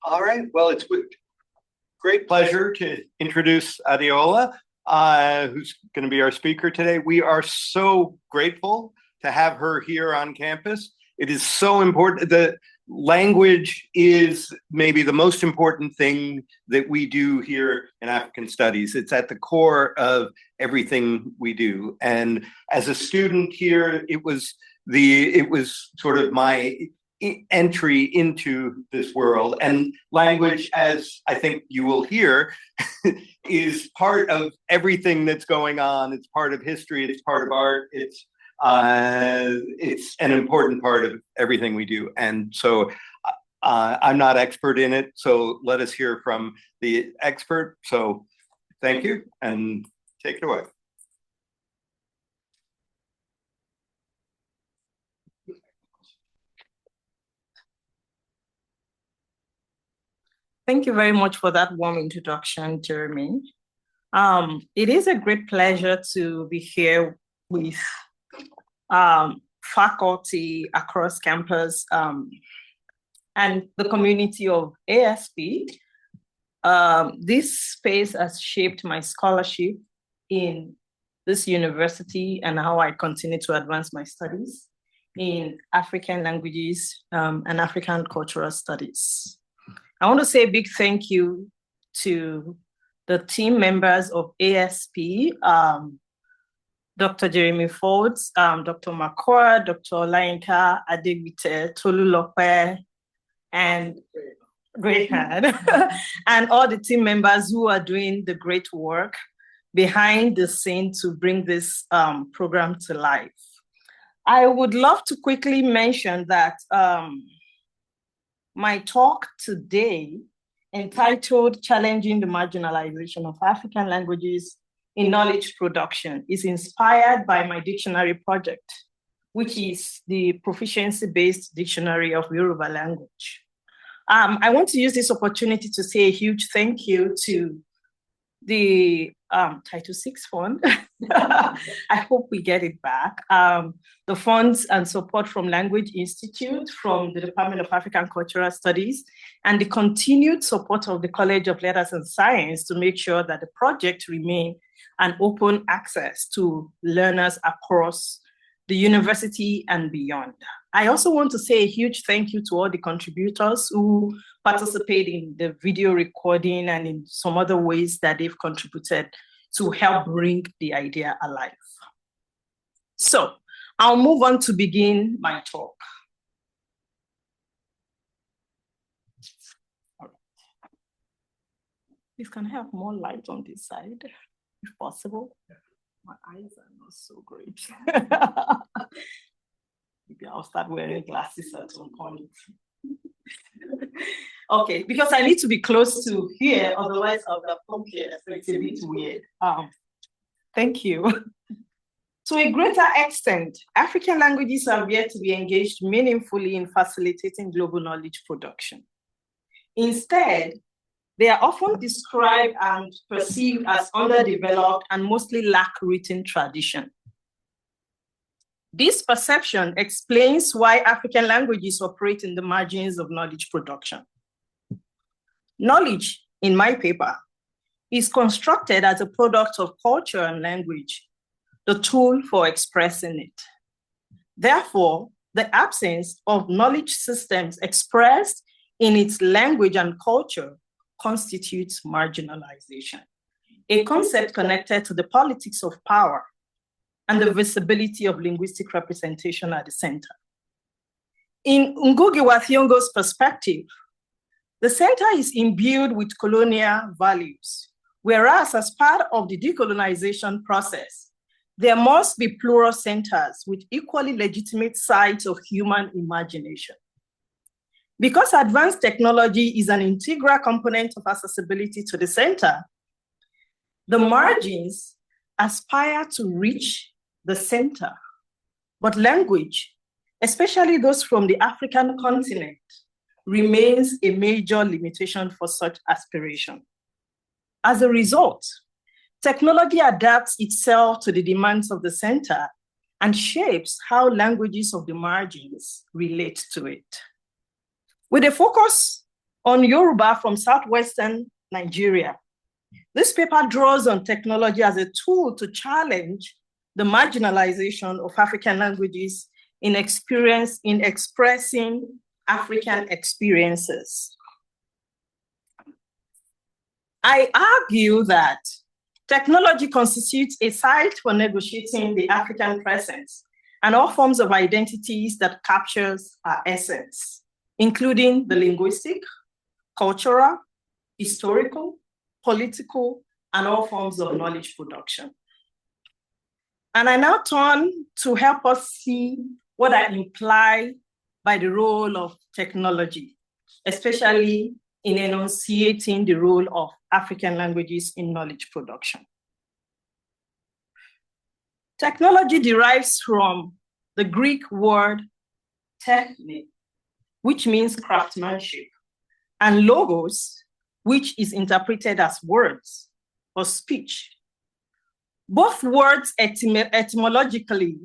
All right, well, it's with great pleasure to introduce Adeola, who's going to be our speaker today. We are so grateful to have her here on campus. It is so important. The language is maybe the most important thing that we do here in African Studies. It's at the core of everything we do. And as a student here, it was sort of my entry into this world. And language, as I think you will hear, is part of everything that's going on. It's part of history, it's part of art, it's an important part of everything we do. And so I'm not expert in it, so let us hear from the expert. So thank you, and take it away. Thank you very much for that warm introduction, Jeremy. It is a great pleasure to be here with faculty across campus and the community of ASP. This space has shaped my scholarship in this university and how I continue to advance my studies in African languages and African cultural studies. I want to say a big thank you to the team members of ASP, Dr. Jeremy Folds, Dr. Makor, Dr. Olayinka Adegbite, Tolulope, and Greyhan, and all the team members who are doing the great work behind the scene to bring this program to life. I would love to quickly mention that my talk today, entitled Challenging the Marginalization of African Languages in Knowledge Production, is inspired by my dictionary project, which is the proficiency-based dictionary of Yoruba language. I want to use this opportunity to say a huge thank you to the Title VI Fund. I hope we get it back. The funds and support from Language Institute, from the Department of African Cultural Studies, and the continued support of the College of Letters and Science to make sure that the project remain an open access to learners across the university and beyond. I also want to say a huge thank you to all the contributors who participate in the video recording and in some other ways that they've contributed to help bring the idea alive. So I'll move on to begin my talk. All right. Please can I have more light on this side, if possible? My eyes are not so great. Maybe I'll start wearing glasses at some point. Okay, because I need to be close to here, otherwise I'll have come here, so it's a bit weird. Thank you. To a greater extent, African languages have yet to be engaged meaningfully in facilitating global knowledge production. Instead, they are often described and perceived as underdeveloped and mostly lack written tradition. This perception explains why African languages operate in the margins of knowledge production. Knowledge, in my paper, is constructed as a product of culture and language, the tool for expressing it. Therefore, the absence of knowledge systems expressed in its language and culture constitutes marginalization, a concept connected to the politics of power and the visibility of linguistic representation at the center. In Ngugi wa Thiong'o's perspective, the center is imbued with colonial values, whereas as part of the decolonization process, there must be plural centers with equally legitimate sites of human imagination. Because advanced technology is an integral component of accessibility to the center, the margins aspire to reach the center, but language, especially those from the African continent, remains a major limitation for such aspiration. As a result, technology adapts itself to the demands of the center and shapes how languages of the margins relate to it. With a focus on Yoruba from southwestern Nigeria. This paper draws on technology as a tool to challenge the marginalization of African languages in expressing African experiences. I argue that technology constitutes a site for negotiating the African presence and all forms of identities that captures our essence, including the linguistic, cultural, historical, political, and all forms of knowledge production. And I now turn to help us see what I imply by the role of technology, especially in enunciating the role of African languages in knowledge production. Technology derives from the Greek word techne, which means craftsmanship, and logos, which is interpreted as words or speech. Both words etymologically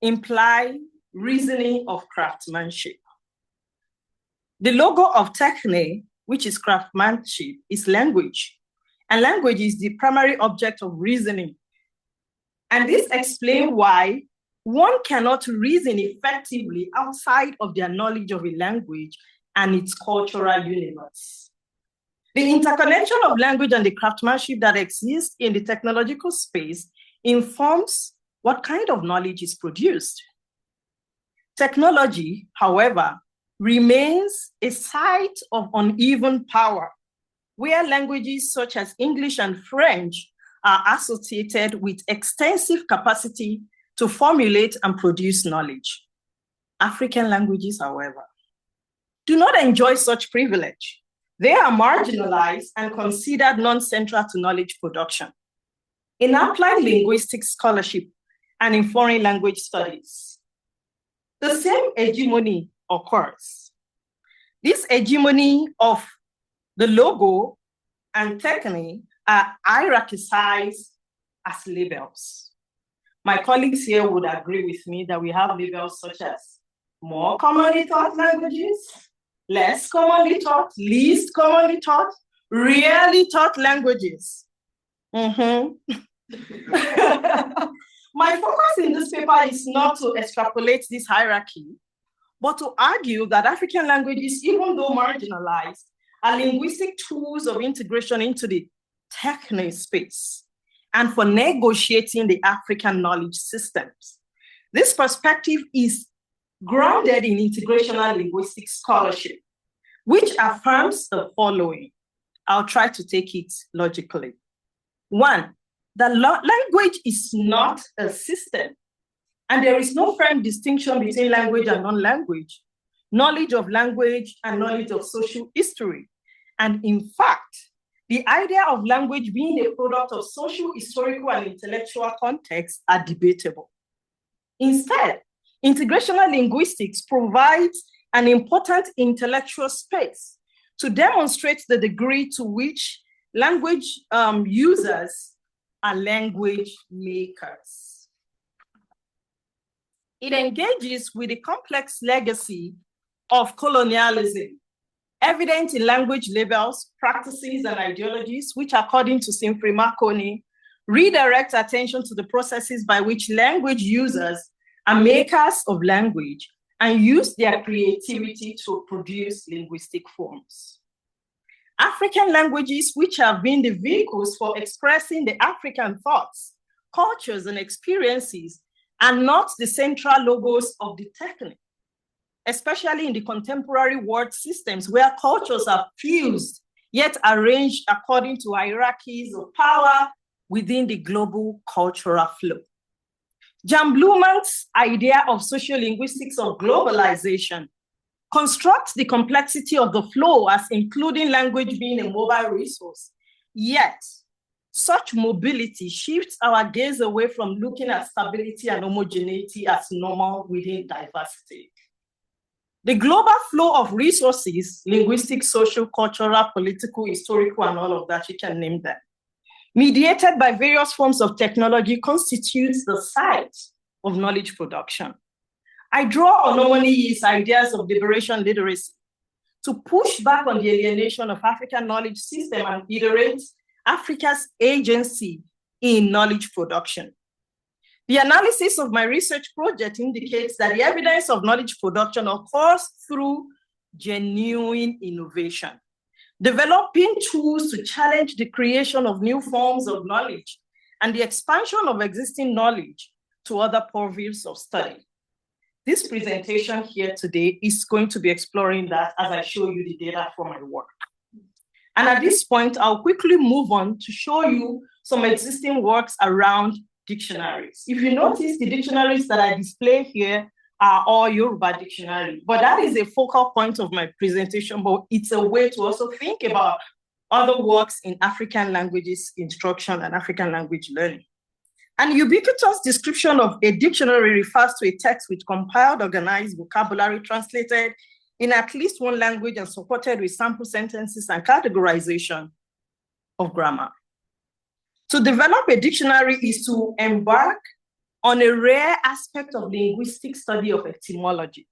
imply reasoning of craftsmanship. The logo of techne, which is craftsmanship, is language, and language is the primary object of reasoning. And this explains why one cannot reason effectively outside of their knowledge of a language and its cultural universe. The interconnection of language and the craftsmanship that exists in the technological space informs what kind of knowledge is produced. Technology, however, remains a site of uneven power, where languages such as English and French are associated with extensive capacity to formulate and produce knowledge. African languages, however, do not enjoy such privilege. They are marginalized and considered non-central to knowledge production. In applied linguistic scholarship and in foreign language studies, the same hegemony occurs. This hegemony of the logo and technique are hierarchized as labels. My colleagues here would agree with me that we have labels such as more commonly taught languages, less commonly taught, least commonly taught, rarely taught languages. My focus in this paper is not to extrapolate this hierarchy, but to argue that African languages, even though marginalized, are linguistic tools of integration into the technical space and for negotiating the African knowledge systems. This perspective is grounded in integrational linguistic scholarship, which affirms the following. I'll try to take it logically. One, the language is not a system, and there is no firm distinction between language and non-language, knowledge of language and knowledge of social history. And in fact, the idea of language being a product of social, historical, and intellectual context are debatable. Instead, integrational linguistics provides an important intellectual space to demonstrate the degree to which language users are language makers. It engages with the complex legacy of colonialism, evident in language labels, practices, and ideologies, which, according to Simfrey Marconi, redirect attention to the processes by which language users are makers of language and use their creativity to produce linguistic forms. African languages, which have been the vehicles for expressing the African thoughts, cultures, and experiences, are not the central logos of the technique, especially in the contemporary word systems where cultures are fused, yet arranged according to hierarchies of power within the global cultural flow. Jan Blumen's idea of sociolinguistics of globalization constructs the complexity of the flow as including language being a mobile resource. Yet, such mobility shifts our gaze away from looking at stability and homogeneity as normal within diversity. The global flow of resources, linguistic, social, cultural, political, historical, and all of that, you can name them, mediated by various forms of technology, constitutes the site of knowledge production. I draw on Omoniyi's ideas of liberation literacy to push back on the alienation of African knowledge system and iterate Africa's agency in knowledge production. The analysis of my research project indicates that the evidence of knowledge production occurs through genuine innovation, developing tools to challenge the creation of new forms of knowledge and the expansion of existing knowledge to other purviews of study. This presentation here today is going to be exploring that as I show you the data for my work. And at this point, I'll quickly move on to show you some existing works around dictionaries. If you notice, the dictionaries that I display here are all Yoruba dictionary, but that is a focal point of my presentation, but it's a way to also think about other works in African languages instruction and African language learning. An ubiquitous description of a dictionary refers to a text with compiled, organized vocabulary translated in at least one language and supported with sample sentences and categorization of grammar. To develop a dictionary is to embark on a rare aspect of linguistic study of etymology.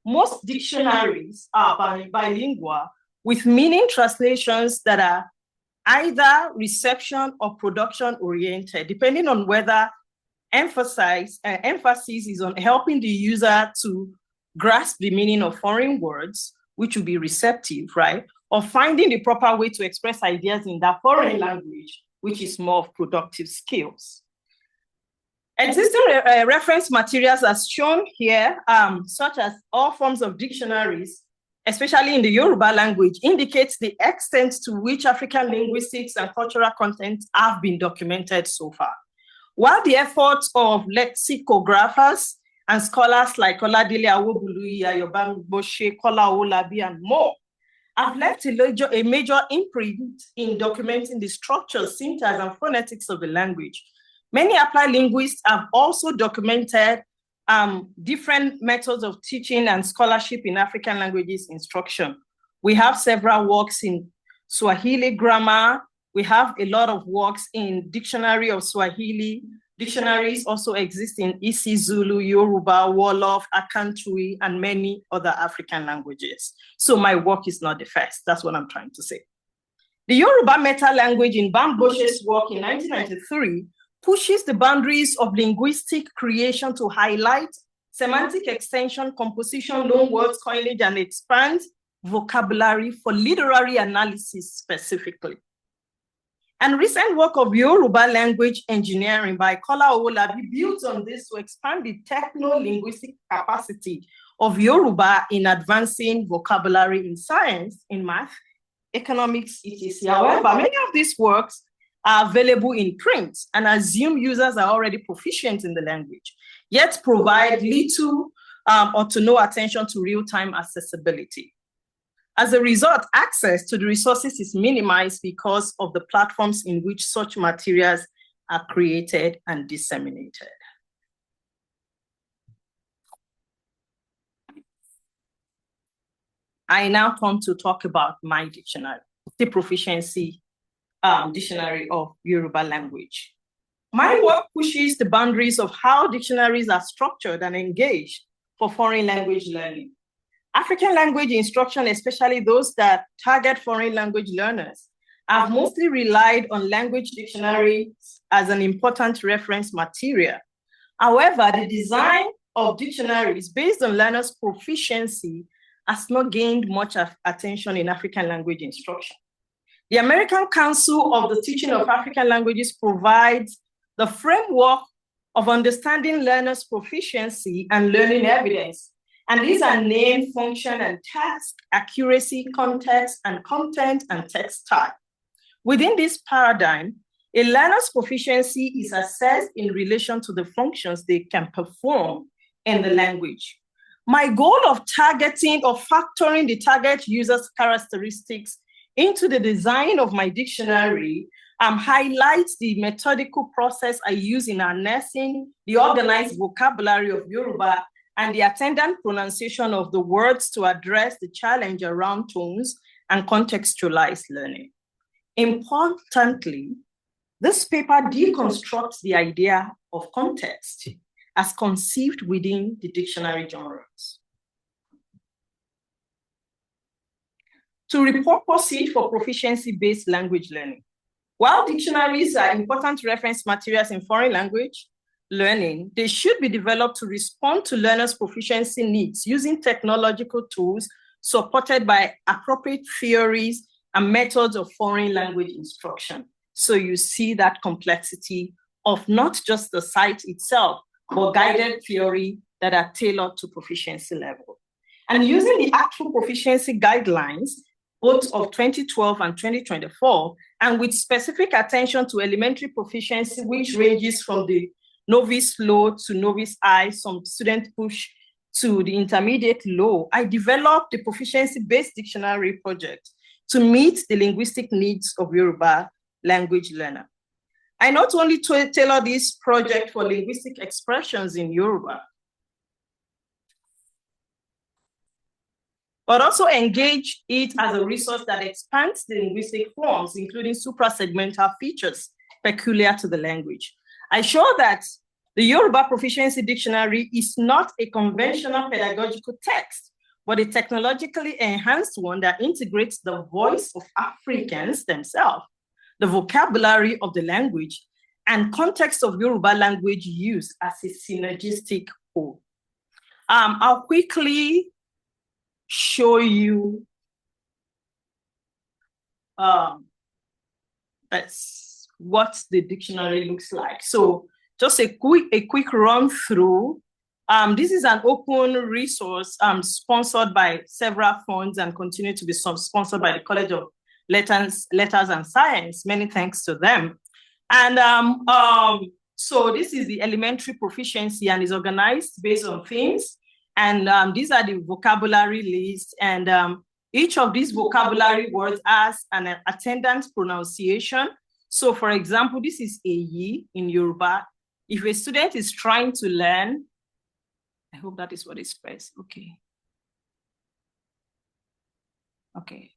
Most dictionaries are bilingual with meaning translations that are either reception or production oriented, depending on whether emphasis is on helping the user to grasp the meaning of foreign words, which will be receptive, right? Or finding the proper way to express ideas in that foreign language, which is more of productive skills. Existing reference materials as shown here, such as all forms of dictionaries, especially in the Yoruba language, indicates the extent to which African linguistics and cultural content have been documented so far. While the efforts of lexicographers and scholars like Oladile Awobuluyi, Ayobami Boshe, Kola Olabi, and more have left a major imprint in documenting the structure, syntax, and phonetics of the language. Many applied linguists have also documented different methods of teaching and scholarship in African languages instruction. We have several works in Swahili grammar. We have a lot of works in Dictionary of Swahili. Dictionaries also exist in isiZulu, Yoruba, Wolof, Akantui, and many other African languages. So my work is not the first. That's what I'm trying to say. The Yoruba meta language in Bamboshe's work in 1993 pushes the boundaries of linguistic creation to highlight semantic extension, composition, loan words, coinage, and expand vocabulary for literary analysis specifically. And recent work of Yoruba language engineering by Kola Olabi builds on this to expand the techno-linguistic capacity of Yoruba in advancing vocabulary in science, in math, economics, etc. However, many of these works are available in print and assume users are already proficient in the language, yet provide little or to no attention to real-time accessibility. As a result, access to the resources is minimized because of the platforms in which such materials are created and disseminated. I now come to talk about my dictionary, the proficiency dictionary of Yoruba language. My work pushes the boundaries of how dictionaries are structured and engaged for foreign language learning. African language instruction, especially those that target foreign language learners, have mostly relied on language dictionaries as an important reference material. However, the design of dictionaries based on learners' proficiency has not gained much attention in African language instruction. The American Council of the Teaching of African Languages provides the framework of understanding learners' proficiency and learning evidence. And these are name, function, and task, accuracy, context, and content, and text type. Within this paradigm, a learner's proficiency is assessed in relation to the functions they can perform in the language. My goal of targeting or factoring the target user's characteristics into the design of my dictionary highlights the methodical process I use in harnessing the organized vocabulary of Yoruba and the attendant pronunciation of the words to address the challenge around tones and contextualized learning. Importantly, this paper deconstructs the idea of context as conceived within the dictionary genres. to repurpose it for proficiency-based language learning. While dictionaries are important reference materials in foreign language learning, they should be developed to respond to learners' proficiency needs using technological tools supported by appropriate theories and methods of foreign language instruction. So you see that complexity of not just the site itself, but guided theory that are tailored to proficiency level. And using the actual proficiency guidelines, both of 2012 and 2024, and with specific attention to elementary proficiency, which ranges from the novice low to novice high, some students push to the intermediate low, I developed the proficiency-based dictionary project to meet the linguistic needs of Yoruba language learner. I not only tailor this project for linguistic expressions in Yoruba, but also engage it as a resource that expands the linguistic forms, including suprasegmental features peculiar to the language. I show that the Yoruba Proficiency Dictionary is not a conventional pedagogical text, but a technologically enhanced one that integrates the voice of Africans themselves, the vocabulary of the language, and context of Yoruba language use as a synergistic whole. I'll quickly show you that's what the dictionary looks like. So just a quick run through. This is an open resource sponsored by several funds and continue to be sponsored by the College of Letters and Science. Many thanks to them. And so this is the elementary proficiency and is organized based on themes. And these are the vocabulary list. And each of these vocabulary words has an attendant pronunciation. So for example, this is Eyi in Yoruba. If a student is trying to learn, I hope that is what is pressed. Okay. Okay.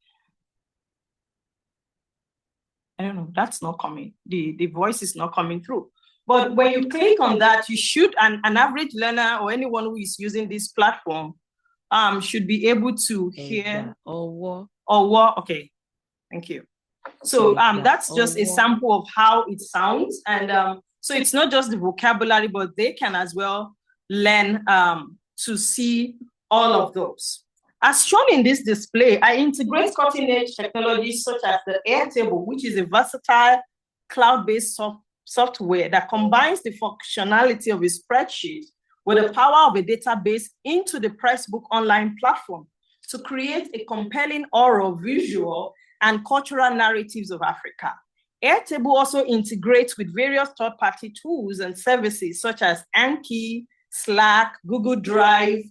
I don't know, that's not coming. The voice is not coming through. But when you click on that, you should, an average learner or anyone who is using this platform should be able to hear. Okay, thank you. So that's just a sample of how it sounds. And so it's not just the vocabulary, but they can as well learn to see all of those. As shown in this display, I integrate cutting-edge technologies such as the Airtable, which is a versatile cloud-based software that combines the functionality of a spreadsheet with the power of a database into the Pressbook online platform to create a compelling oral, visual, and cultural narratives of Africa. Airtable also integrates with various third-party tools and services such as Anki, Slack, Google Drive,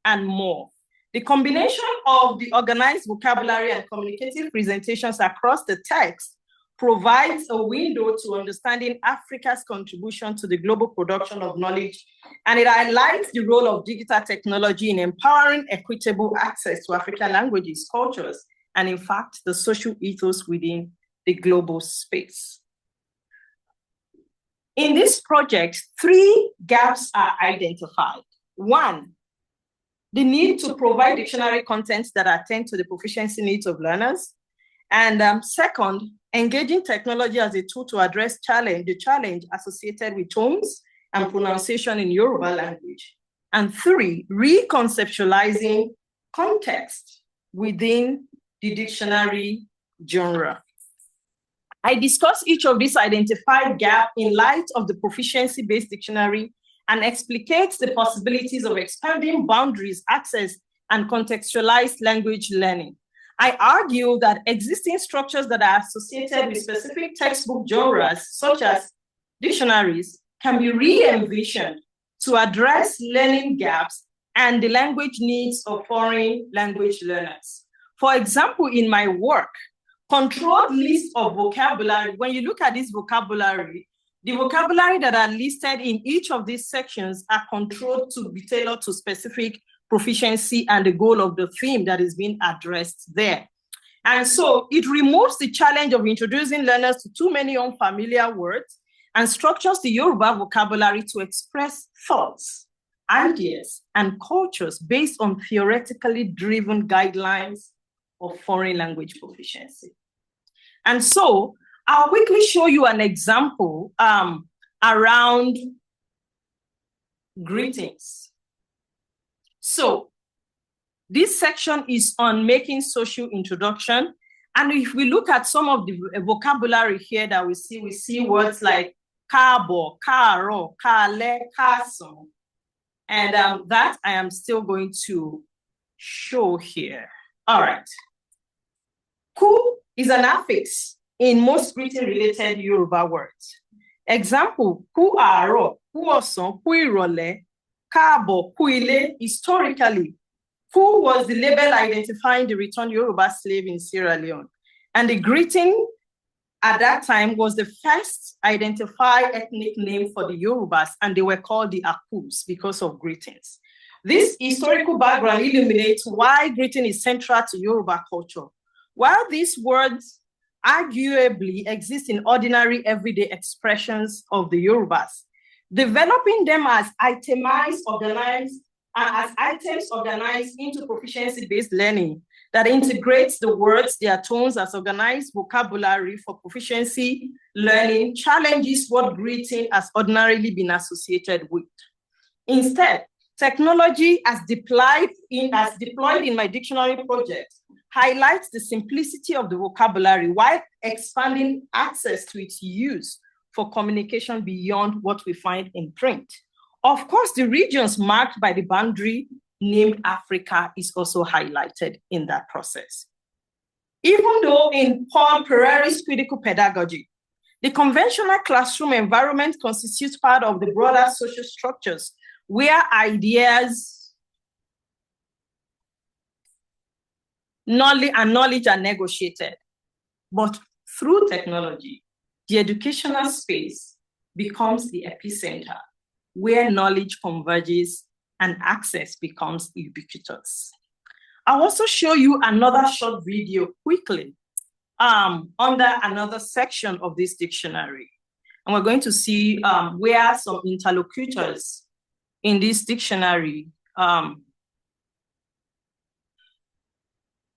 and more. The combination of the organized vocabulary and communicative presentations across the text provides a window to understanding Africa's contribution to the global production of knowledge, and it highlights the role of digital technology in empowering equitable access to African languages, cultures, and in fact, the social ethos within the global space. In this project, 3 gaps are identified. 1, the need to provide dictionary contents that attend to the proficiency needs of learners. And second, engaging technology as a tool to address the challenge associated with tones and pronunciation in Yoruba language. And 3, reconceptualizing context within the dictionary genre. I discuss each of these identified gaps in light of the proficiency-based dictionary and explicates the possibilities of expanding boundaries, access, and contextualized language learning. I argue that existing structures that are associated with specific textbook genres, such as dictionaries, can be re-envisioned to address learning gaps and the language needs of foreign language learners. For example, in my work, controlled list of vocabulary, when you look at this vocabulary, the vocabulary that are listed in each of these sections are controlled to be tailored to specific proficiency and the goal of the theme that is being addressed there. And so it removes the challenge of introducing learners to too many unfamiliar words and structures the Yoruba vocabulary to express thoughts, ideas, and cultures based on theoretically driven guidelines of foreign language proficiency. And so I'll quickly show you an example around greetings. So this section is on making social introduction. And if we look at some of the vocabulary here that we see words like káàbọ̀, káàárọ̀, káalẹ́, káàsán. And that I am still going to show here. All right. Kú is an affix in most greeting-related Yoruba words. Example, kú àárọ̀, kú ọ̀sán, kú ìrọ̀lẹ́, káàbọ̀, kú ilé. Historically, kú was the label identifying the returned Yoruba slave in Sierra Leone. And the greeting at that time was the first identified ethnic name for the Yorubas, and they were called the Akus because of greetings. This historical background illuminates why greeting is central to Yoruba culture. While these words arguably exist in ordinary everyday expressions of the Yorubas, developing them as itemized, organized, and as items organized into proficiency-based learning that integrates the words, their tones as organized vocabulary for proficiency learning challenges what greeting has ordinarily been associated with. Instead, technology as deployed in my dictionary project highlights the simplicity of the vocabulary while expanding access to its use for communication beyond what we find in print. Of course, the regions marked by the boundary named Africa is also highlighted in that process. Even though in Paul Pereire's critical pedagogy, the conventional classroom environment constitutes part of the broader social structures where ideas, knowledge are negotiated. But through technology, the educational space becomes the epicenter where knowledge converges and access becomes ubiquitous. I'll also show you another short video quickly under another section of this dictionary. And we're going to see where some interlocutors in this dictionary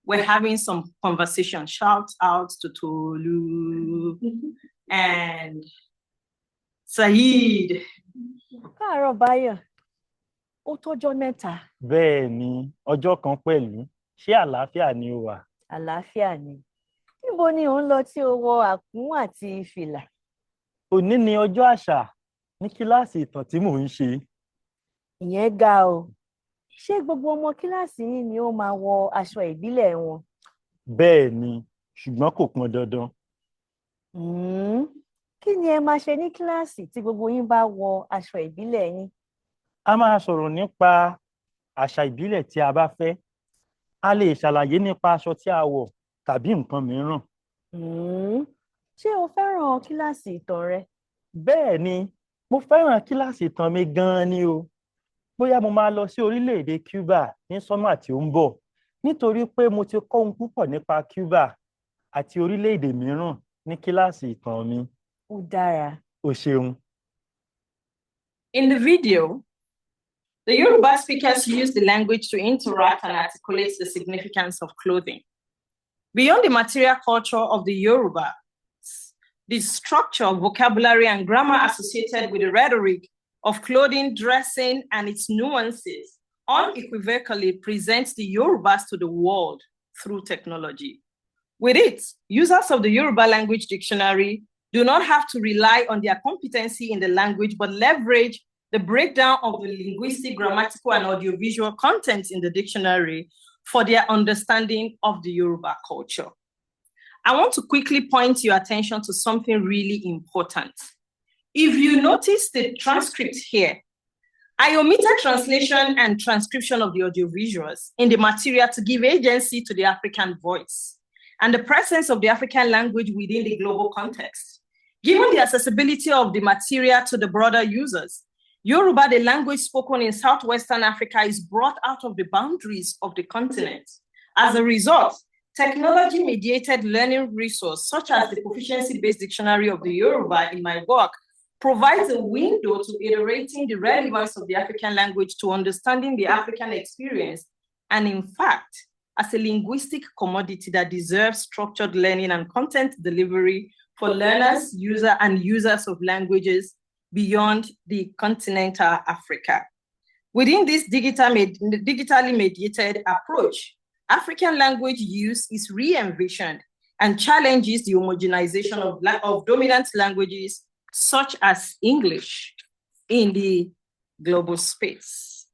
we're having some conversation. Shout out to Tolu and Saeed. Káàárọ̀ Báyọ̀, ó tọ́jọ́ mẹ́ta. Bẹ́ẹ̀ ni, ọjọ́ kan pẹ̀lú. Ṣé àlàáfíà ni o wà? Àlàáfíà ni. Níbo ni ò ń lọ tí o wọ àkún àti fìlà? Òní ni ọjọ́ àṣà ní kíláàsì ìtàn tí mò ń ṣe. Ìyẹn ga o. Ṣé gbogbo ọmọ kíláàsì yìí ni ó máa wọ aṣọ ìbílẹ̀ wọn? Bẹ́ẹ̀ ni, ṣùgbọ́n kò pọn dandan. Kí ni ẹ máa ṣe ní kíláàsì tí gbogbo yín bá wọ aṣọ ìbílẹ̀ yín? A máa sọ̀rọ̀ nípa àṣà ìbílẹ̀ tí a bá fẹ́. A lè ṣàlàyé nípa aṣọ tí a wọ̀ tàbí nǹkan mìíràn. Ṣé o fẹ́ràn kíláàsì ìtàn rẹ? Bẹ́ẹ̀ ni, mo fẹ́ràn kíláàsì ìtàn mi gan-an ni o. Bóyá mo máa lọ sí orílẹ̀-èdè Cuba ní sọ́mà tí ó ń bọ̀, nítorí pé mo ti kọ́ ohun púpọ̀ nípa Cuba àti orílẹ̀-èdè mìíràn ní kíláàsì ìtàn mi. Ó dára. O ṣeun. In the video, the Yoruba speakers use the language to interact and articulate the significance of clothing. Beyond the material culture of the Yoruba, the structure of vocabulary and grammar associated with the rhetoric of clothing, dressing, and its nuances unequivocally presents the Yorubas to the world through technology. With it, users of the Yoruba language dictionary do not have to rely on their competency in the language, but leverage the breakdown of the linguistic, grammatical, and audiovisual contents in the dictionary for their understanding of the Yoruba culture. I want to quickly point your attention to something really important. If you notice the transcript here, I omitted translation and transcription of the audiovisuals in the material to give agency to the African voice and the presence of the African language within the global context. Given the accessibility of the material to the broader users, Yoruba, the language spoken in Southwestern Africa, is brought out of the boundaries of the continent. As a result, technology-mediated learning resource, such as the proficiency-based dictionary of the Yoruba in my work, provides a window to iterating the relevance of the African language to understanding the African experience, and in fact, as a linguistic commodity that deserves structured learning and content delivery for learners, users of languages beyond the continental Africa. Within this digitally mediated approach, African language use is re-envisioned and challenges the homogenization of dominant languages such as English in the global space.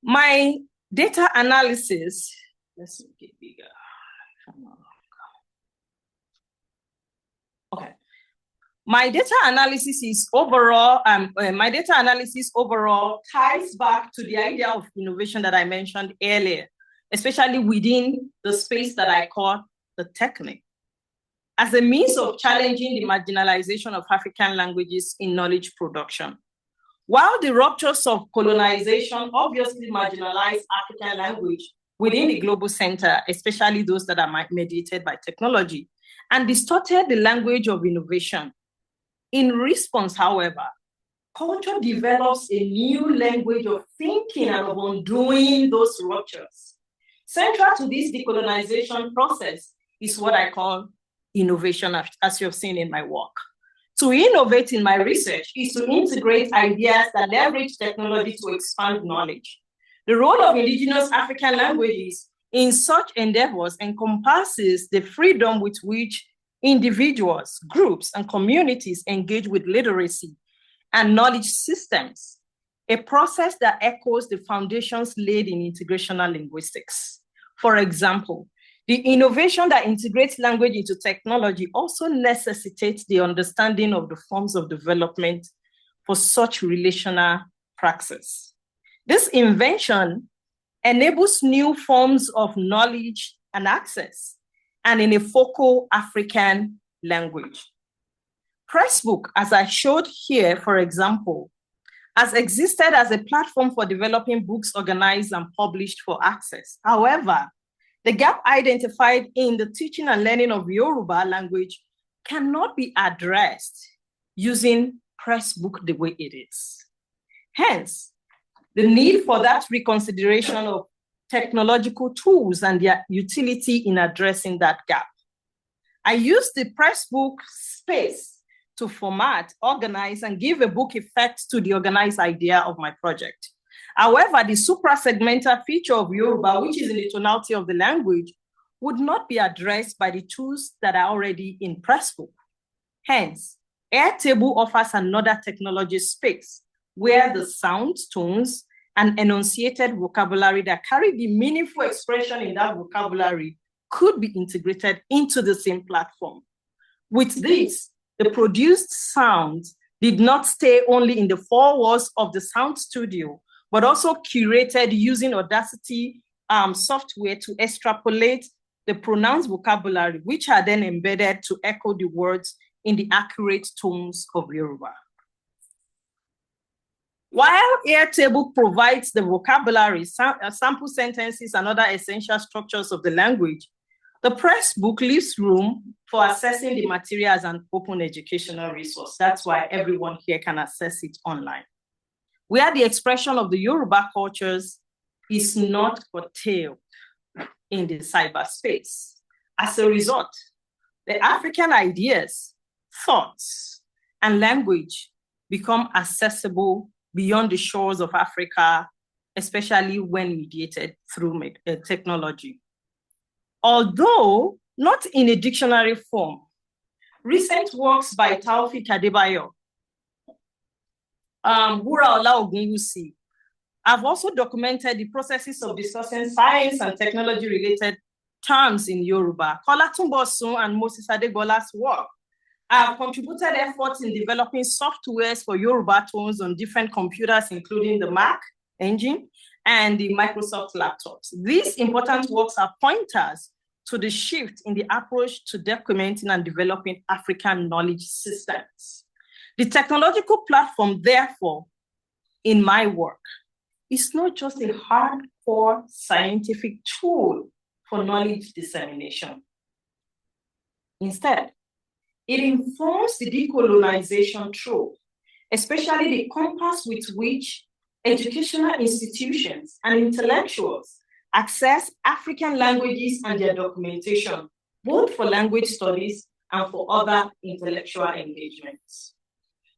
My data analysis, let's make it bigger. Okay. My data analysis overall ties back to the idea of innovation that I mentioned earlier, especially within the space that I call the technique, as a means of challenging the marginalization of African languages in knowledge production. While the ruptures of colonization obviously marginalize African language within the global center, especially those that are mediated by technology, and distorted the language of innovation. In response, however, culture develops a new language of thinking and of undoing those ruptures. Central to this decolonization process is what I call innovation, as you have seen in my work. To innovate in my research is to integrate ideas that leverage technology to expand knowledge. The role of indigenous African languages in such endeavors encompasses the freedom with which individuals, groups, and communities engage with literacy and knowledge systems, a process that echoes the foundations laid in integrational linguistics. For example, the innovation that integrates language into technology also necessitates the understanding of the forms of development for such relational praxis. This invention enables new forms of knowledge and access, and in a focal African language. Pressbook, as I showed here, for example, has existed as a platform for developing books organized and published for access. However, the gap identified in the teaching and learning of Yoruba language cannot be addressed using Pressbook the way it is. Hence, the need for that reconsideration of technological tools and their utility in addressing that gap. I use the Pressbook space to format, organize, and give a book effect to the organized idea of my project. However, the supra-segmental feature of Yoruba, which is in the tonality of the language, would not be addressed by the tools that are already in Pressbook. Hence, Airtable offers another technology space where the sounds, tones, and enunciated vocabulary that carry the meaningful expression in that vocabulary could be integrated into the same platform. With this, the produced sounds did not stay only in the four walls of the sound studio, but also curated using Audacity software to extrapolate the pronounced vocabulary, which are then embedded to echo the words in the accurate tones of Yoruba. While Airtable provides the vocabulary, sample sentences, and other essential structures of the language, the Pressbook leaves room for accessing the material as an open educational resource. That's why everyone here can access it online. Where the expression of the Yoruba cultures is not curtailed in the cyberspace. As a result, the African ideas, thoughts, and language become accessible beyond the shores of Africa, especially when mediated through technology. Although not in a dictionary form, recent works by Taofik Adebayo, Wuraola Ogunwusi, have also documented the processes of discussing science and technology-related terms in Yoruba. Kola Tumbosun and Moses Adegbola's work have contributed efforts in developing softwares for Yoruba tones on different computers, including the Mac engine and the Microsoft laptops. These important works are pointers to the shift in the approach to documenting and developing African knowledge systems. The technological platform, therefore, in my work, is not just a hardcore scientific tool for knowledge dissemination. Instead, it informs the decolonization trope, especially the compass with which educational institutions and intellectuals access African languages and their documentation, both for language studies and for other intellectual engagements.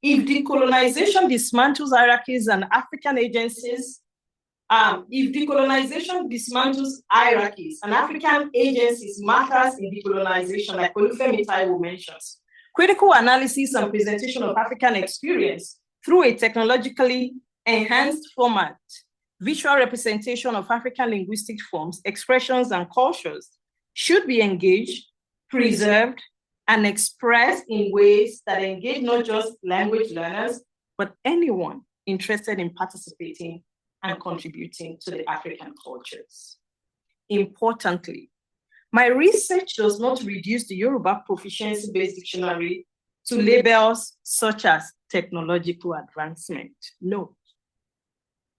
If decolonization dismantles hierarchies and African agencies, if decolonization dismantles hierarchies and African agencies matters in decolonization, like Olufemi Taiwo mentions, critical analysis and presentation of African experience through a technologically enhanced format, visual representation of African linguistic forms, expressions, and cultures should be engaged, preserved, and expressed in ways that engage not just language learners, but anyone interested in participating and contributing to the African cultures. Importantly, my research does not reduce the Yoruba proficiency-based dictionary to labels such as technological advancement. No.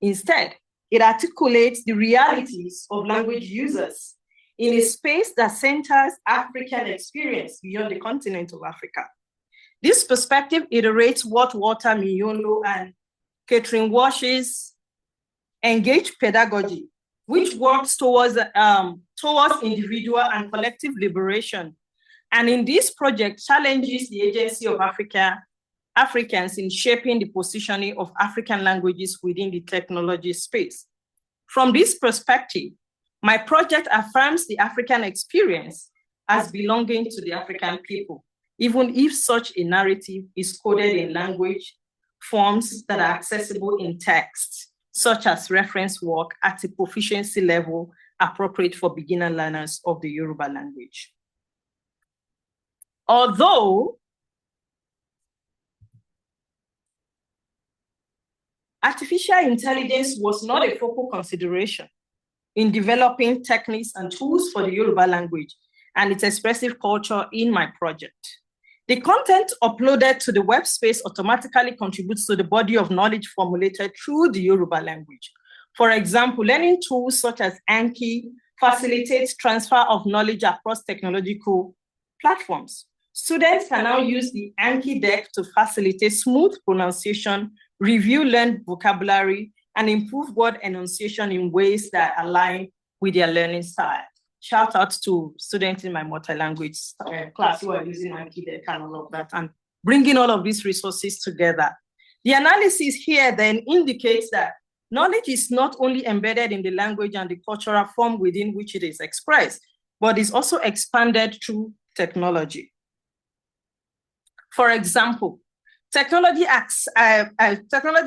Instead, it articulates the realities of language users in a space that centers African experience beyond the continent of Africa. This perspective iterates what Walter Mignolo and Catherine Walsh's engaged pedagogy, which works towards individual and collective liberation. And in this project, challenges the agency of Africans in shaping the positioning of African languages within the technology space. From this perspective, my project affirms the African experience as belonging to the African people, even if such a narrative is coded in language forms that are accessible in text, such as reference work at a proficiency level appropriate for beginner learners of the Yoruba language. Although artificial intelligence was not a focal consideration in developing techniques and tools for the Yoruba language and its expressive culture in my project, the content uploaded to the web space automatically contributes to the body of knowledge formulated through the Yoruba language. For example, learning tools such as Anki facilitates transfer of knowledge across technological platforms. Students can now use the Anki deck to facilitate smooth pronunciation, review learned vocabulary, and improve word enunciation in ways that align with their learning style. Shout out to students in my multi-language class who are using Anki deck and all of that, and bringing all of these resources together. The analysis here then indicates that knowledge is not only embedded in the language and the cultural form within which it is expressed, but is also expanded through technology. For example, technology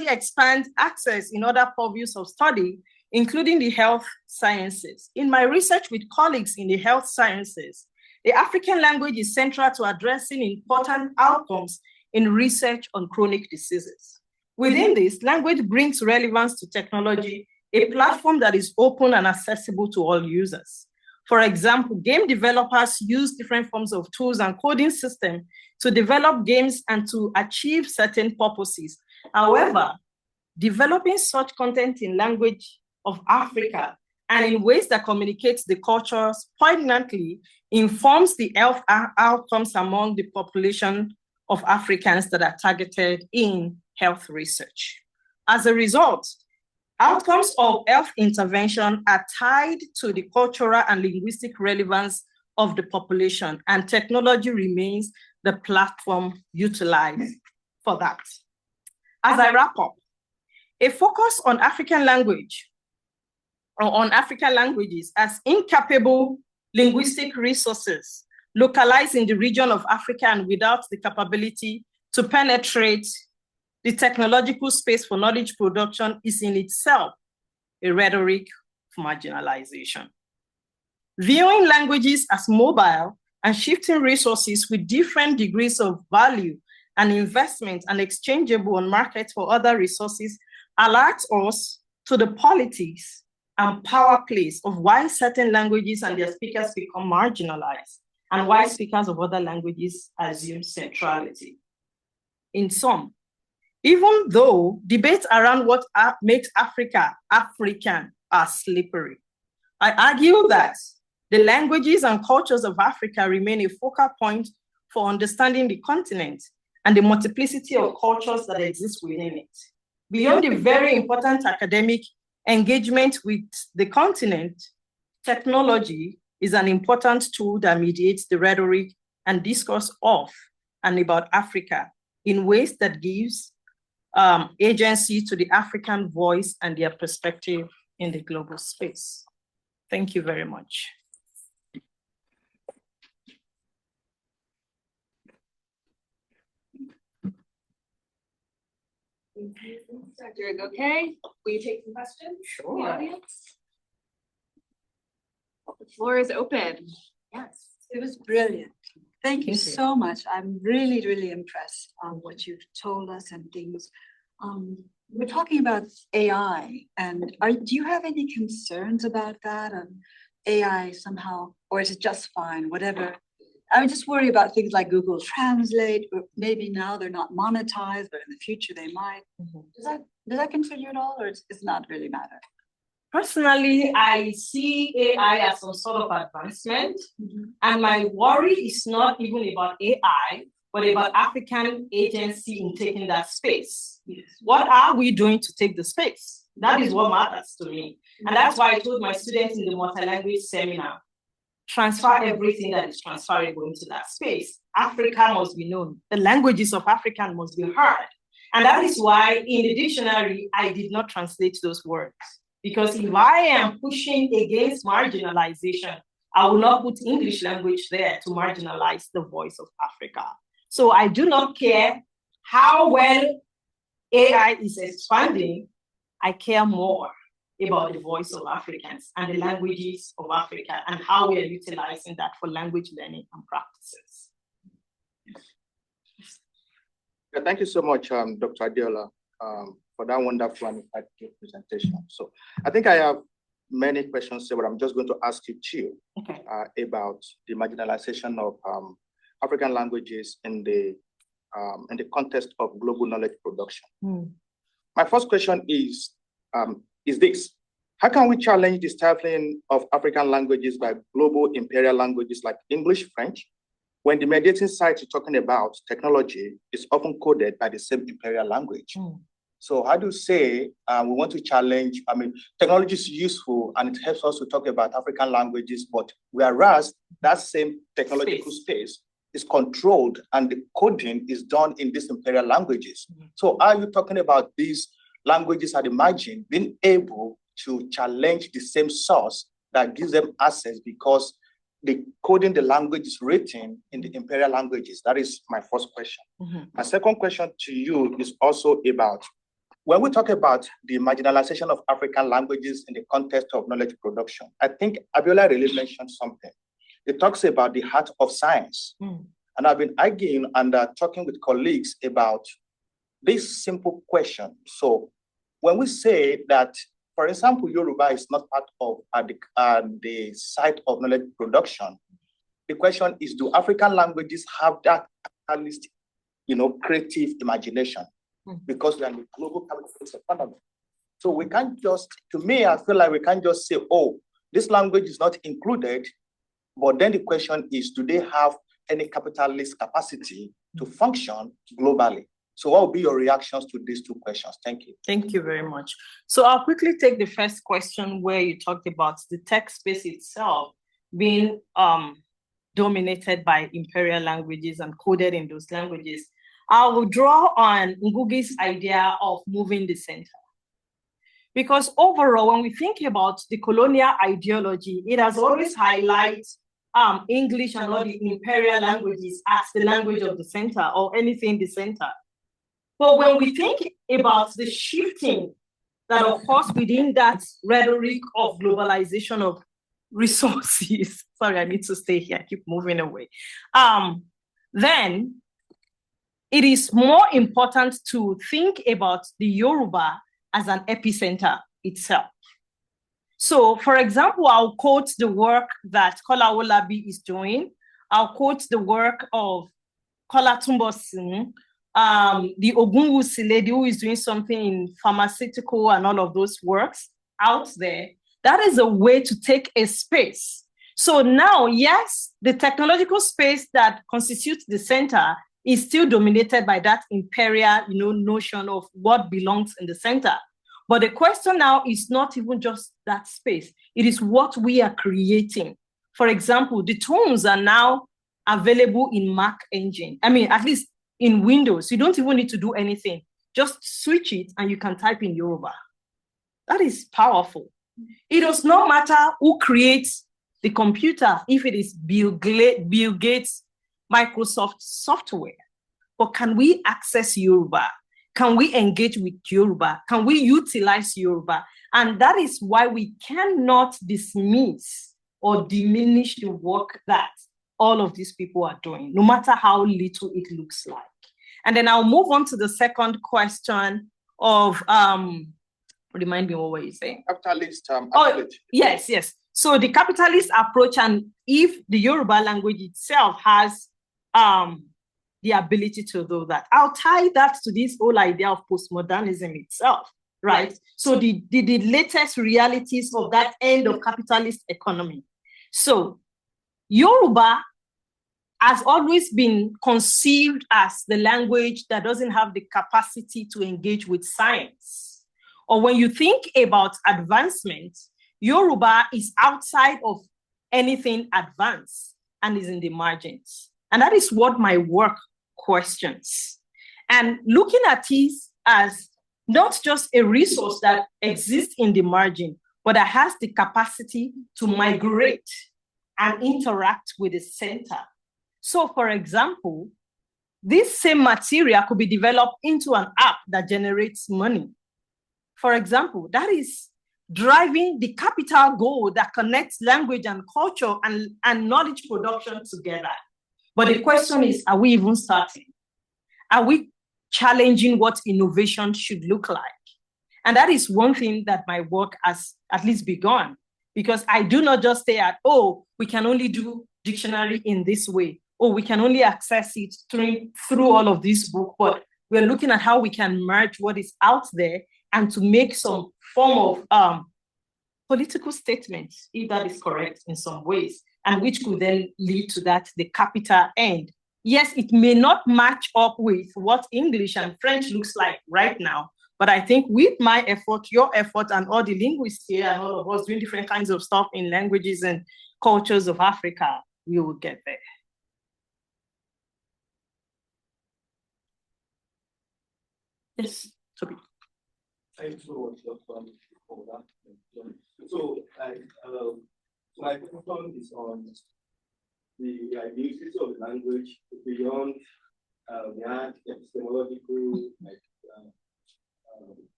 expands access in other purviews of study, including the health sciences. In my research with colleagues in the health sciences, the African language is central to addressing important outcomes in research on chronic diseases. Within this, language brings relevance to technology, a platform that is open and accessible to all users. For example, game developers use different forms of tools and coding systems to develop games and to achieve certain purposes. However, developing such content in language of Africa and in ways that communicates the cultures poignantly informs the health outcomes among the population of Africans that are targeted in health research. As a result, outcomes of health intervention are tied to the cultural and linguistic relevance of the population, and technology remains the platform utilized for that. As I wrap up, a focus on African language or on African languages as incapable linguistic resources localized in the region of Africa and without the capability to penetrate the technological space for knowledge production is in itself a rhetoric of marginalization. Viewing languages as mobile and shifting resources with different degrees of value and investment and exchangeable on markets for other resources alerts us to the politics and power plays of why certain languages and their speakers become marginalized and why speakers of other languages assume centrality. In sum, even though debates around what makes Africa African are slippery, I argue that the languages and cultures of Africa remain a focal point for understanding the continent and the multiplicity of cultures that exist within it. Beyond the very important academic engagement with the continent, technology is an important tool that mediates the rhetoric and discourse of and about Africa in ways that gives agency to the African voice and their perspective in the global space. Thank you very much. Dr. Agoke, will you take some questions? Sure. The audience? The floor is open. Yes, it was brilliant. Thank you so much. I'm really, really impressed on what you've told us and things. We're talking about AI, and do you have any concerns about that? AI somehow, or is it just fine, whatever? I would just worry about things like Google Translate, or maybe now they're not monetized, but in the future they might. Does that concern you at all, or it's not really matter? Personally, I see AI as some sort of advancement, and my worry is not even about AI, but about African agency in taking that space. Yes. What are we doing to take the space? That is what matters to me. And that's why I told my students in the multi-language seminar, transfer everything that is transferable into that space. Africa must be known. The languages of African must be heard. And that is why in the dictionary, I did not translate those words. Because if I am pushing against marginalization, I will not put English language there to marginalize the voice of Africa. So I do not care how well AI is expanding. I care more about the voice of Africans and the languages of Africa and how we are utilizing that for language learning and practices. Yeah, thank you so much, Dr. Adeola, for that wonderful and insightful presentation. So I think I have many questions here, but I'm just going to ask you two about the marginalization of African languages in the context of global knowledge production. My first question is this: how can we challenge the stifling of African languages by global imperial languages like English, French, when the mediating site you're talking about, technology, is often coded by the same imperial language? So how do you say we want to challenge, technology is useful and it helps us to talk about African languages, but whereas that same technological space is controlled and the coding is done in these imperial languages. So are you talking about these languages at the margin being able to challenge the same source that gives them access because the coding the language is written in the imperial languages? That is my first question. My second question to you is also about, when we talk about the marginalization of African languages in the context of knowledge production, I think Abiola really mentioned something. It talks about the heart of science. And I've been arguing and talking with colleagues about this simple question. So when we say that, for example, Yoruba is not part of the site of knowledge production, the question is, do African languages have that at least, creative imagination? Because we are in the global capitalist economy. So we can't just, to me, I feel like we can't just say, oh, this language is not included. But then the question is, do they have any capitalist capacity to function globally? So what will be your reactions to these two questions? Thank you. Thank you very much. So I'll quickly take the first question where you talked about the tech space itself being dominated by imperial languages and coded in those languages. I will draw on Ngugi's idea of moving the center. Because overall, when we think about the colonial ideology, it has always highlighted English and all the imperial languages as the language of the center or anything in the center. But when we think about the shifting that occurs within that rhetoric of globalization of resources, sorry, I need to stay here, I keep moving away, then it is more important to think about the Yoruba as an epicenter itself. So, for example, I'll quote the work that Kola Olabi is doing. I'll quote the work of Kola Tumbosin, the Ogunwusi lady who is doing something in pharmaceutical and all of those works out there. That is a way to take a space. So now, yes, the technological space that constitutes the center is still dominated by that imperial, notion of what belongs in the center. But the question now is not even just that space. It is what we are creating. For example, the tones are now available in Mac engine. I mean, at least in Windows, you don't even need to do anything. Just switch it and you can type in Yoruba. That is powerful. It does not matter who creates the computer, if it is Bill Gates, Microsoft software, but can we access Yoruba? Can we engage with Yoruba? Can we utilize Yoruba? And that is why we cannot dismiss or diminish the work that all of these people are doing, no matter how little it looks like. And then I'll move on to the second question of, remind me what were you saying? Capitalist. Yes. So the capitalist approach, and if the Yoruba language itself has the ability to do that, I'll tie that to this whole idea of postmodernism itself, right? So the latest realities of that end of capitalist economy. So Yoruba has always been conceived as the language that doesn't have the capacity to engage with science. Or when you think about advancement, Yoruba is outside of anything advanced and is in the margins. And that is what my work questions. And looking at it as not just a resource that exists in the margin, but that has the capacity to migrate and interact with the center. So for example, this same material could be developed into an app that generates money. For example, that is driving the capital goal that connects language and culture and knowledge production together. But the question is, are we even starting? Are we challenging what innovation should look like? And that is one thing that my work has at least begun, because I do not just stay at, oh, we can only do dictionary in this way, or we can only access it through all of these books, but we're looking at how we can merge what is out there and to make some form of political statements, if that is correct in some ways, and which could then lead to that, the capital end. Yes, it may not match up with what English and French looks like right now, but I think with my effort, your effort, and all the linguists here and all of us doing different kinds of stuff in languages and cultures of Africa, we will get there. Yes, Toby. Thanks for that. So, my question is on the uses of language beyond the epistemological, like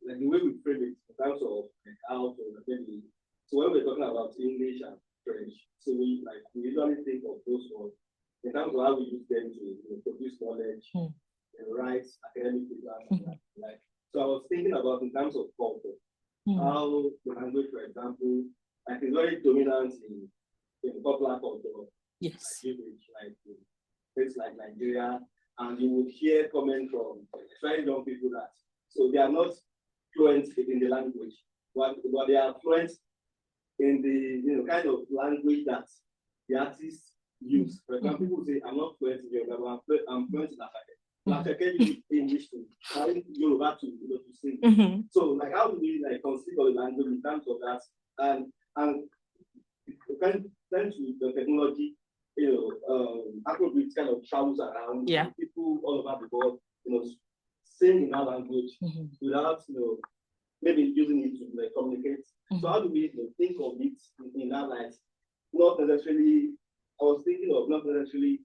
the way we frame it in terms of how to maybe. So when we're talking about English and French, so we usually think of those words in terms of how we use them to produce knowledge, write academic papers, like. So I was thinking about in terms of culture, how the language, for example, like is very dominant in popular culture. Yes. Like places like Nigeria, and you would hear comments from especially young people that so they are not fluent in the language, but they are fluent in the kind of language that the artists use. For example, people say, I'm not fluent in Yoruba, I'm fluent in Africa. Like I can use English to Yoruba to sing. So like how do we consider the language in terms of that and thanks to the technology, Afrobeat kind of travels around people all over the world, sing in our language without maybe using it to communicate. So how do we think of it in that light? Not necessarily, I was thinking of not necessarily,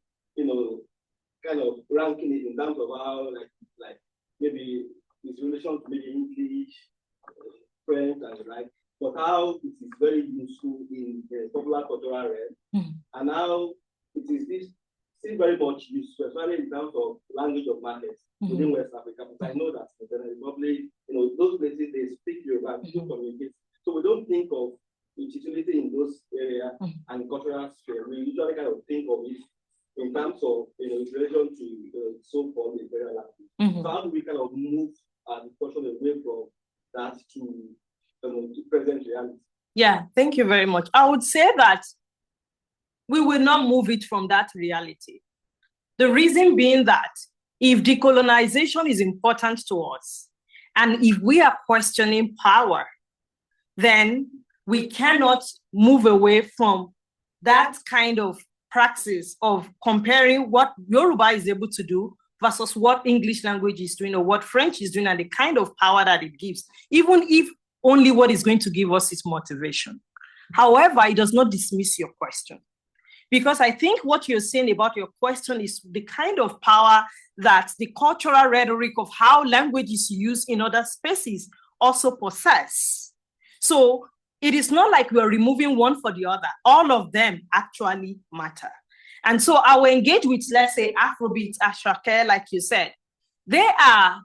kind of ranking it in terms of how like maybe its relation to maybe English, French and the like, but how it is very useful in the popular cultural realm, and how it is still very much useful, especially in terms of language of markets within West Africa. Because I know that in the Republic, those places they speak Yoruba, people communicate. So we don't think of utility in those areas and cultural sphere. We usually kind of think of it in terms of in relation to so-called imperial language. So how do we kind of move our discussion away from that to present reality? Yeah, thank you very much. I would say that we will not move it from that reality. The reason being that if decolonization is important to us, and if we are questioning power, then we cannot move away from that kind of praxis of comparing what Yoruba is able to do versus what English language is doing or what French is doing and the kind of power that it gives, even if only what is going to give us is motivation. However, it does not dismiss your question. Because I think what you're saying about your question is the kind of power that the cultural rhetoric of how language is used in other spaces also possess. So it is not like we're removing one for the other. All of them actually matter. And so I will engage with, let's say, Afrobeat, Ashake, like you said. They are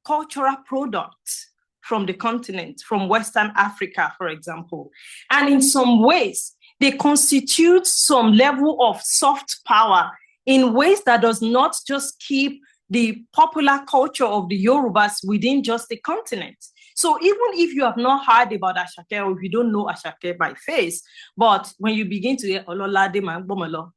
cultural products from the continent, from Western Africa, for example. And in some ways, they constitute some level of soft power in ways that does not just keep the popular culture of the Yorubas within just the continent. So even if you have not heard about Ashake or if you don't know Ashake by face, but when you begin to hear Ololade Mangbomolo,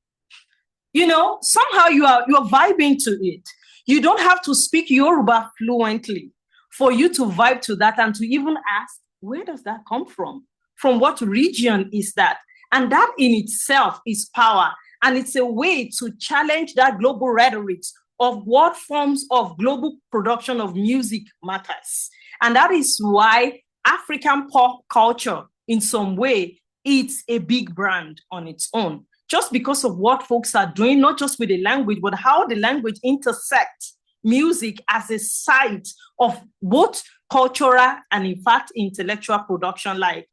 you know, somehow you're vibing to it. You don't have to speak Yoruba fluently for you to vibe to that and to even ask, where does that come from? From what region is that? And that in itself is power. And it's a way to challenge that global rhetoric of what forms of global production of music matters. And that is why African pop culture, in some way, it's a big brand on its own. Just because of what folks are doing, not just with the language, but how the language intersects music as a site of both cultural and, in fact, intellectual production. Like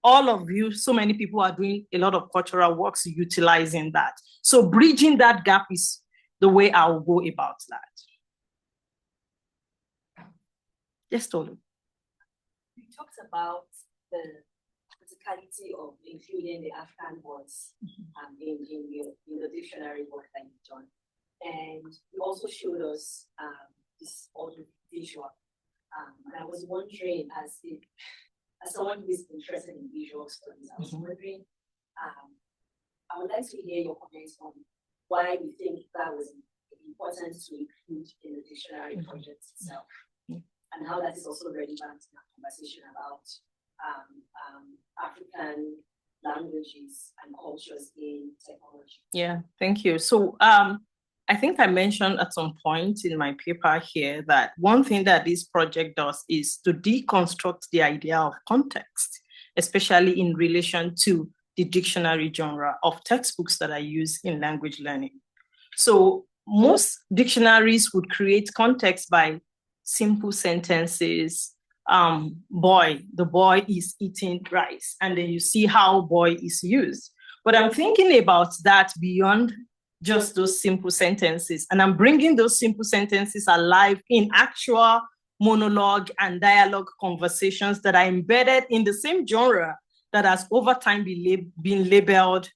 all of you, so many people are doing a lot of cultural works utilizing that. So bridging that gap is the way I will go about that. Yes, Tolu. You talked about the criticality of including the African words in the dictionary work that you've done. And you also showed us this audio visual. And I was wondering, as someone who is interested in visual studies, I was wondering, I would like to hear your comments on why you think that was important to include in the dictionary project itself, and how that is also relevant in our conversation about African languages and cultures in technology. Yeah, thank you. So I think I mentioned at some point in my paper here that one thing that this project does is to deconstruct the idea of context, especially in relation to the dictionary genre of textbooks that are used in language learning. So most dictionaries would create context by simple sentences. The boy is eating rice, and then you see how boy is used. But I'm thinking about that beyond just those simple sentences, and I'm bringing those simple sentences alive in actual monologue and dialogue conversations that are embedded in the same genre that has over time been labeled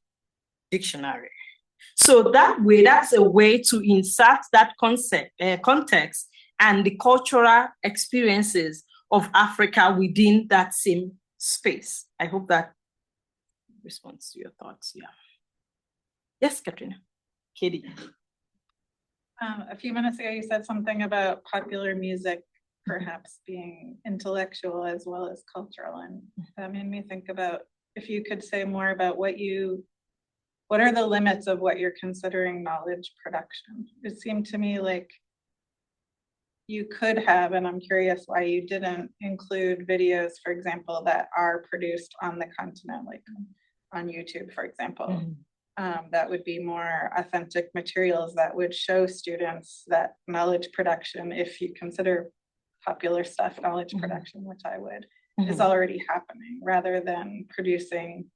dictionary. So that way, that's a way to insert that context and the cultural experiences of Africa within that same space. I hope that responds to your thoughts. Yeah. Yes, Katrina. Katie. A few minutes ago, you said something about popular music perhaps being intellectual as well as cultural. And that made me think about if you could say more about what are the limits of what you're considering knowledge production? It seemed to me like you could have, and I'm curious why you didn't include videos, for example, that are produced on the continent, like on YouTube, for example. That would be more authentic materials that would show students that knowledge production, if you consider popular stuff knowledge production, which I would, is already happening, rather than producing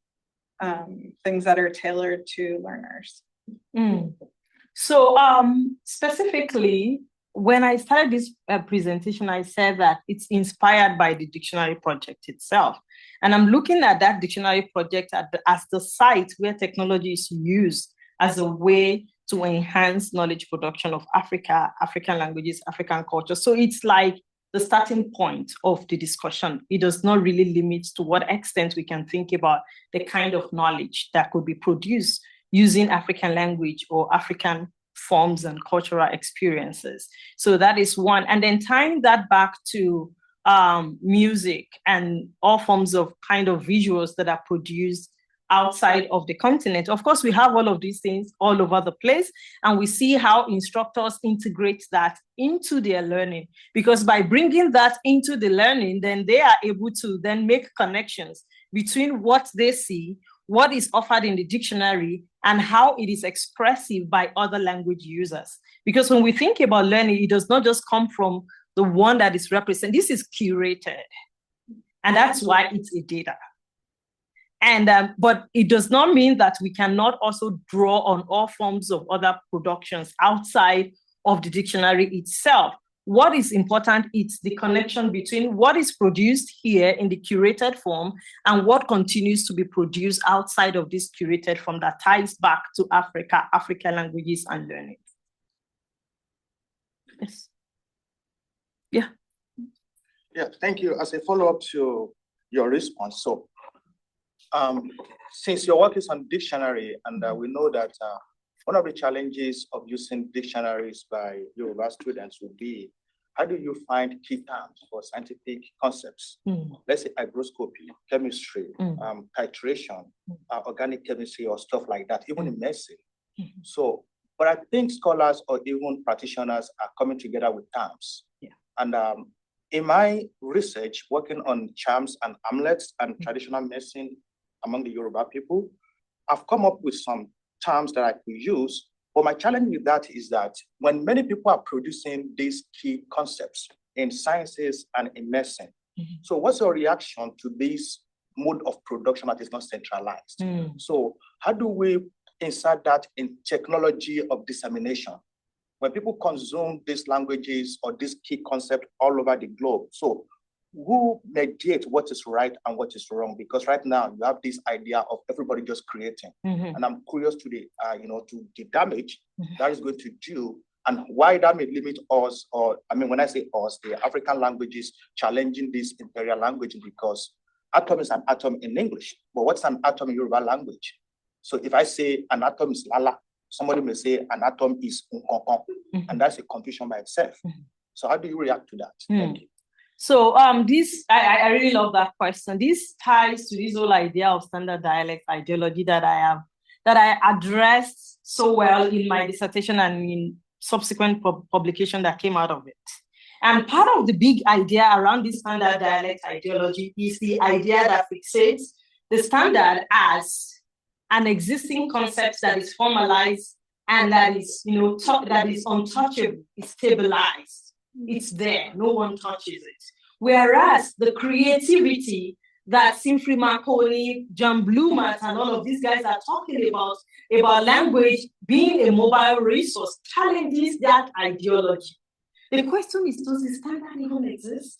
things that are tailored to learners. So specifically, when I started this presentation, I said that it's inspired by the dictionary project itself. And I'm looking at that dictionary project as the site where technology is used as a way to enhance knowledge production of Africa, African languages, African culture. So it's like the starting point of the discussion. It does not really limit to what extent we can think about the kind of knowledge that could be produced using African language or African forms and cultural experiences. So that is one. And then tying that back to music and all forms of kind of visuals that are produced outside of the continent. Of course, we have all of these things all over the place, and we see how instructors integrate that into their learning, because by bringing that into the learning, then they are able to then make connections between what they see, what is offered in the dictionary, and how it is expressive by other language users. Because when we think about learning, it does not just come from the one that is represented. This is curated, and that's why it's a data. And but it does not mean that we cannot also draw on all forms of other productions outside of the dictionary itself. What is important is the connection between what is produced here in the curated form and what continues to be produced outside of this curated form that ties back to Africa, African languages and learning. Yes. Yeah. Yeah, thank you. As a follow-up to your response, so since your work is on dictionary, and we know that one of the challenges of using dictionaries by Yoruba students would be, how do you find key terms for scientific concepts? Let's say hygroscopy, chemistry, titration, organic chemistry, or stuff like that, even in medicine. So, but I think scholars or even practitioners are coming together with terms. Yeah. And in my research, working on charms and amulets and traditional medicine among the Yoruba people, I've come up with some terms that I could use. But my challenge with that is that when many people are producing these key concepts in sciences and in medicine, so what's your reaction to this mode of production that is not centralized? So how do we insert that in technology of dissemination? When people consume these languages or this key concept all over the globe, so who mediates what is right and what is wrong? Because right now you have this idea of everybody just creating, and I'm curious to the to the damage that is going to do, and why that may limit us, or I mean, when I say us, the African languages challenging this imperial language, because atom is an atom in English, but what's an atom in Yoruba language? So if I say an atom is lala, somebody may say an atom is unkonkon, and that's a confusion by itself. So how do you react to that? Thank you. So I really love that question. This ties to this whole idea of standard dialect ideology that I addressed so well in my dissertation and in subsequent publication that came out of it. And part of the big idea around this standard dialect ideology is the idea that fixates the standard as an existing concept that is formalized and that is, that is untouchable, is stabilized. It's there, no one touches it. Whereas the creativity that Simfrey Marconi, John Blumart, and all of these guys are talking about language being a mobile resource, challenges that ideology. The question is, does the standard even exist?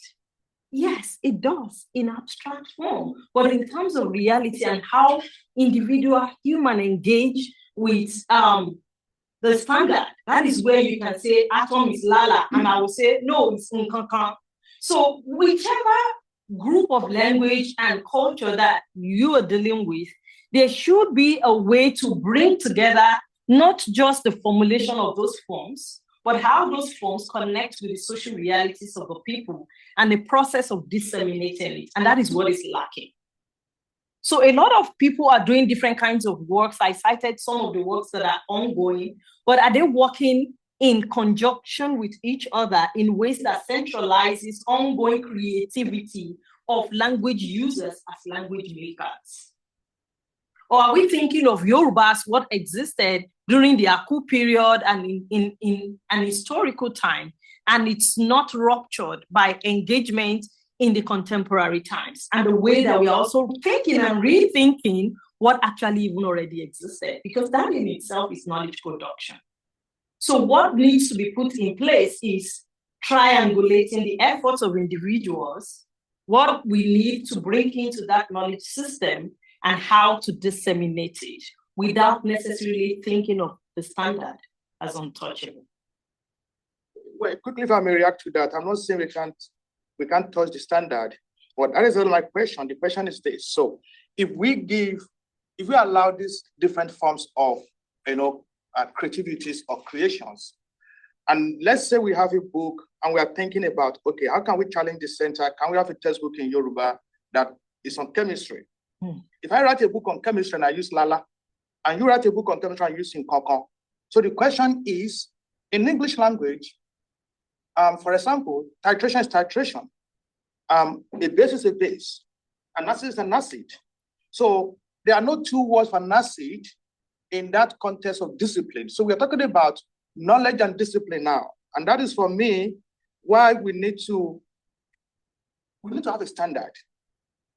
Yes, it does in abstract form, but in terms of reality and how individual human engage with the standard, that is where you can say atom is lala, and I will say no, it's nkankan. So whichever group of language and culture that you are dealing with, there should be a way to bring together not just the formulation of those forms, but how those forms connect with the social realities of the people and the process of disseminating it. And that is what is lacking. So a lot of people are doing different kinds of works. I cited some of the works that are ongoing, but are they working in conjunction with each other in ways that centralizes ongoing creativity of language users as language makers? Or are we thinking of Yoruba as what existed during the Aku period and in an historical time, and it's not ruptured by engagement in the contemporary times, and the way that we are also thinking and rethinking what actually even already existed, because that in itself is knowledge production. So what needs to be put in place is triangulating the efforts of individuals, what we need to bring into that knowledge system, and how to disseminate it without necessarily thinking of the standard as untouchable. Well, quickly, if I may react to that, I'm not saying we can't touch the standard, but that is not my question. The question is this: so if we allow these different forms of creativities or creations. And let's say we have a book and we are thinking about, okay, how can we challenge the center? Can we have a textbook in Yoruba that is on chemistry? If I write a book on chemistry and I use Lala, and you write a book on chemistry and use Nkoko. So the question is, in English language, for example, titration is titration. A base is a base. An acid is an acid. So there are no two words for an acid in that context of discipline. So we're talking about knowledge and discipline now. And that is for me why we need to have a standard.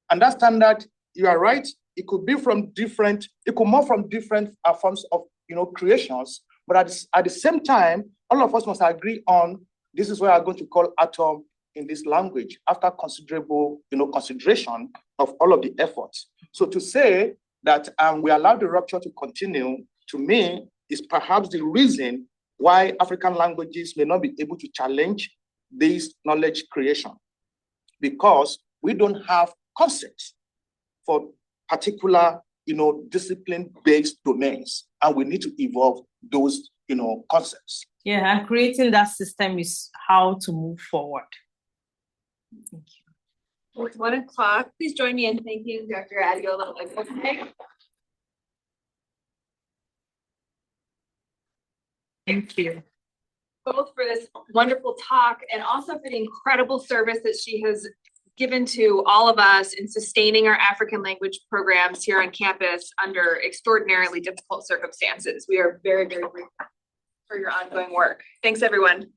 And that standard, you are right, it could be from different, it could move from different forms of creations, but at the same time, all of us must agree on this is what I'm going to call atom in this language after considerable consideration of all of the efforts. So to say that we allow the rupture to continue, to me, is perhaps the reason why African languages may not be able to challenge this knowledge creation, because we don't have concepts for particular discipline-based domains, and we need to evolve those concepts. Yeah, and creating that system is how to move forward. Thank you. It's 1 o'clock. Please join me in thanking Dr. Adiola. Thank you. Both for this wonderful talk and also for the incredible service that she has given to all of us in sustaining our African language programs here on campus under extraordinarily difficult circumstances. We are very, very grateful for your ongoing work. Thanks, everyone.